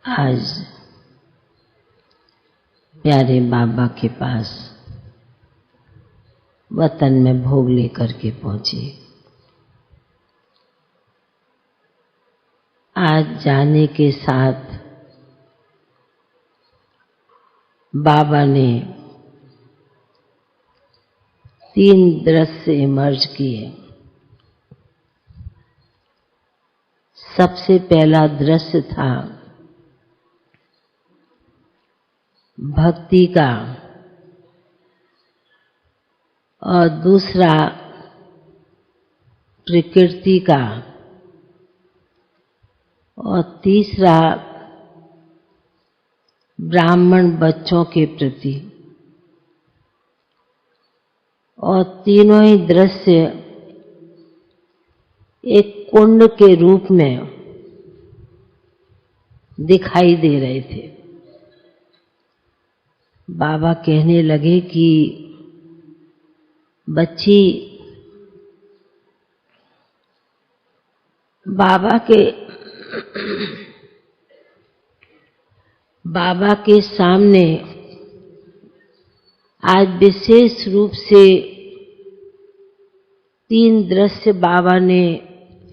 आज प्यारे बाबा के पास वतन में भोग लेकर के पहुंचे। आज जाने के साथ बाबा ने 3 दृश्य इमर्ज किए। सबसे पहला दृश्य था भक्ति का और दूसरा प्रकृति का और तीसरा ब्राह्मण बच्चों के प्रति। और तीनों ही दृश्य एक कुंड के रूप में दिखाई दे रहे थे। बाबा कहने लगे कि बच्ची, बाबा के सामने आज विशेष रूप से 3 दृश्य बाबा ने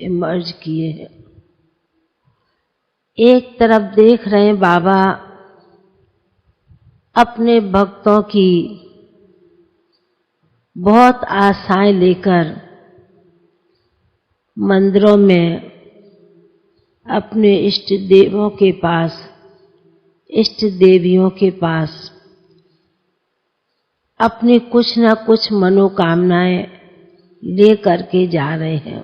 इमर्ज किए हैं। एक तरफ देख रहे हैं बाबा अपने भक्तों की बहुत आशाएं लेकर मंदिरों में अपने इष्ट देवों के पास, इष्ट देवियों के पास अपनी कुछ न कुछ मनोकामनाएं ले करके जा रहे हैं।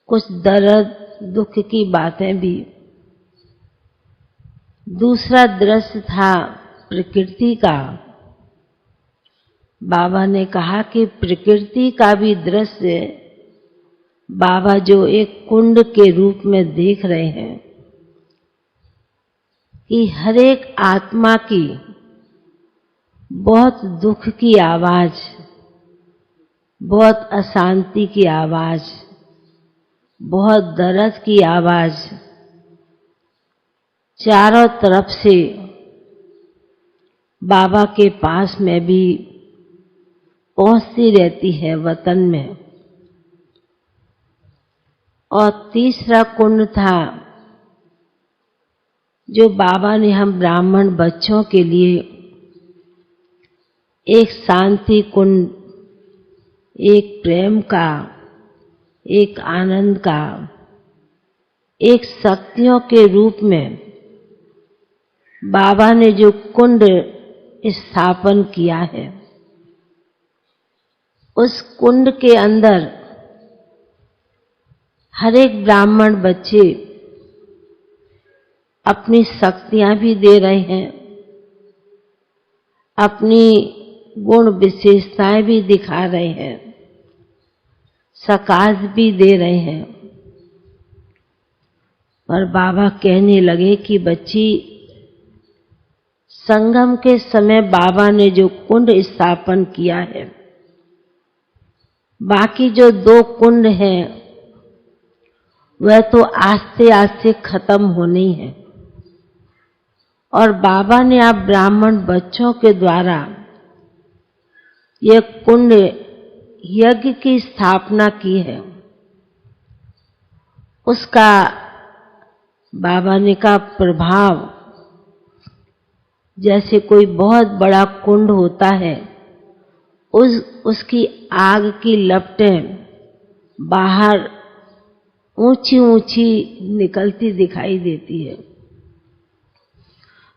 कुछ दर्द दुख की बातें भी। दूसरा दृश्य था प्रकृति का। बाबा ने कहा कि प्रकृति का भी दृश्य बाबा जो एक कुंड के रूप में देख रहे हैं कि हर एक आत्मा की बहुत दुख की आवाज, बहुत अशांति की आवाज, बहुत दर्द की आवाज चारों तरफ से बाबा के पास में भी पहुंचती रहती है वतन में। और तीसरा कुंड था जो बाबा ने हम ब्राह्मण बच्चों के लिए एक शांति कुंड, एक प्रेम का, एक आनंद का, एक शक्तियों के रूप में बाबा ने जो कुंड स्थापन किया है, उस कुंड के अंदर हर एक ब्राह्मण बच्चे अपनी शक्तियां भी दे रहे हैं, अपनी गुण विशेषताएं भी दिखा रहे हैं, सकाश भी दे रहे हैं। और बाबा कहने लगे कि बच्ची, संगम के समय बाबा ने जो कुंड स्थापन किया है, बाकी जो 2 कुंड हैं वह तो आस्ते आस्ते खत्म होने ही है। और बाबा ने आप ब्राह्मण बच्चों के द्वारा यह कुंड यज्ञ की स्थापना की है। उसका बाबा ने का प्रभाव जैसे कोई बहुत बड़ा कुंड होता है, उसकी आग की लपटें बाहर ऊंची ऊंची निकलती दिखाई देती है।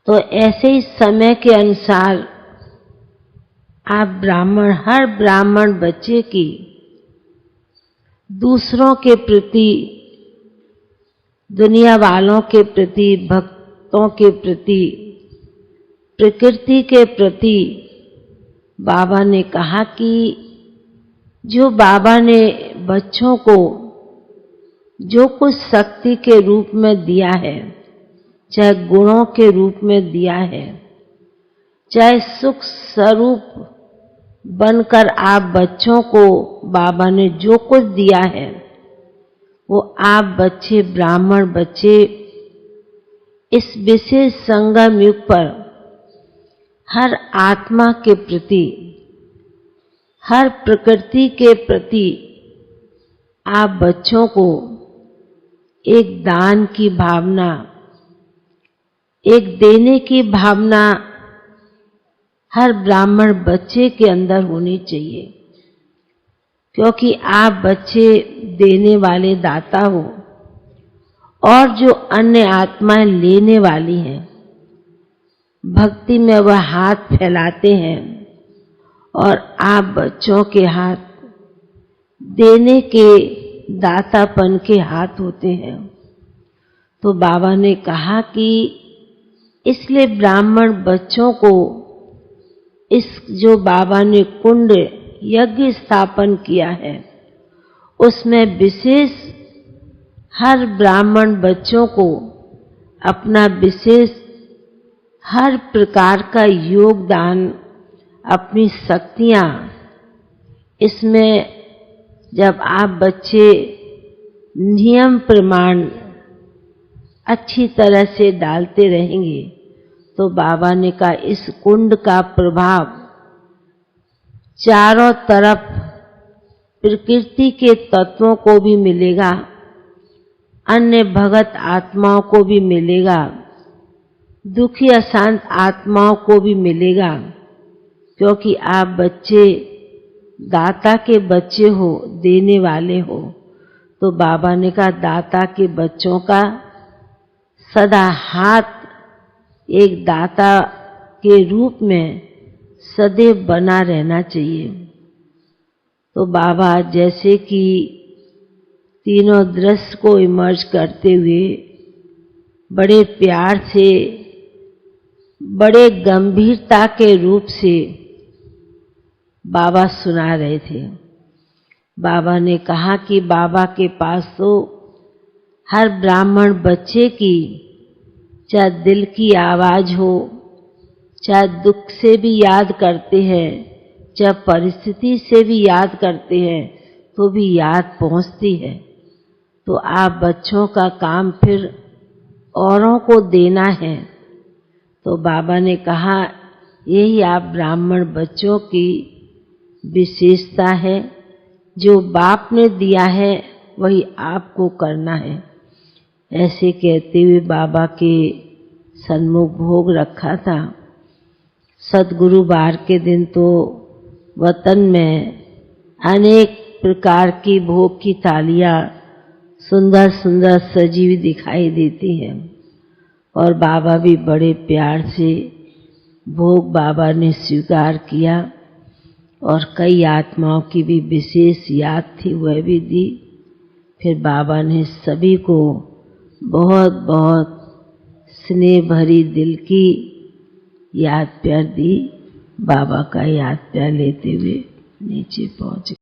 तो ऐसे ही समय के अनुसार आप हर ब्राह्मण बच्चे की दूसरों के प्रति, दुनिया वालों के प्रति, भक्तों के प्रति, प्रकृति के प्रति बाबा ने कहा कि जो बाबा ने बच्चों को जो कुछ शक्ति के रूप में दिया है, चाहे गुणों के रूप में दिया है, चाहे सुख स्वरूप बनकर आप बच्चों को बाबा ने जो कुछ दिया है, वो आप बच्चे, ब्राह्मण बच्चे इस विशेष संगम युग पर हर आत्मा के प्रति, हर प्रकृति के प्रति आप बच्चों को एक दान की भावना, एक देने की भावना हर ब्राह्मण बच्चे के अंदर होनी चाहिए, क्योंकि आप बच्चे देने वाले दाता हो और जो अन्य आत्माएं लेने वाली हैं। भक्ति में वह हाथ फैलाते हैं और आप बच्चों के हाथ देने के, दातापन के हाथ होते हैं। तो बाबा ने कहा कि इसलिए ब्राह्मण बच्चों को इस जो बाबा ने कुंड यज्ञ स्थापन किया है, उसमें विशेष हर ब्राह्मण बच्चों को अपना विशेष हर प्रकार का योगदान, अपनी शक्तियां, इसमें जब आप बच्चे नियम प्रमाण अच्छी तरह से डालते रहेंगे तो बाबा ने कहा इस कुंड का प्रभाव चारों तरफ प्रकृति के तत्वों को भी मिलेगा, अन्य भगत आत्माओं को भी मिलेगा, दुखी अशांत आत्माओं को भी मिलेगा, क्योंकि आप बच्चे दाता के बच्चे हो, देने वाले हो। तो बाबा ने कहा दाता के बच्चों का सदा हाथ एक दाता के रूप में सदैव बना रहना चाहिए। तो बाबा जैसे कि तीनों दृश्य को इमर्ज करते हुए बड़े प्यार से, बड़े गंभीरता के रूप से बाबा सुना रहे थे। बाबा ने कहा कि बाबा के पास तो हर ब्राह्मण बच्चे की चाहे दिल की आवाज हो, चाहे दुख से भी याद करते हैं, चाहे परिस्थिति से भी याद करते हैं, तो भी याद पहुंचती है। तो आप बच्चों का काम फिर औरों को देना है। तो बाबा ने कहा यही आप ब्राह्मण बच्चों की विशेषता है, जो बाप ने दिया है वही आपको करना है। ऐसे कहते हुए बाबा के सन्मुख भोग रखा था। सद्गुरु बार के दिन तो वतन में अनेक प्रकार की भोग की थालियां सुंदर सुंदर सजी हुई दिखाई देती हैं और बाबा भी बड़े प्यार से भोग बाबा ने स्वीकार किया और कई आत्माओं की भी विशेष याद थी, वह भी दी। फिर बाबा ने सभी को बहुत बहुत स्नेह भरी दिल की याद प्यार दी। बाबा का याद प्यार लेते हुए नीचे पहुंच गए।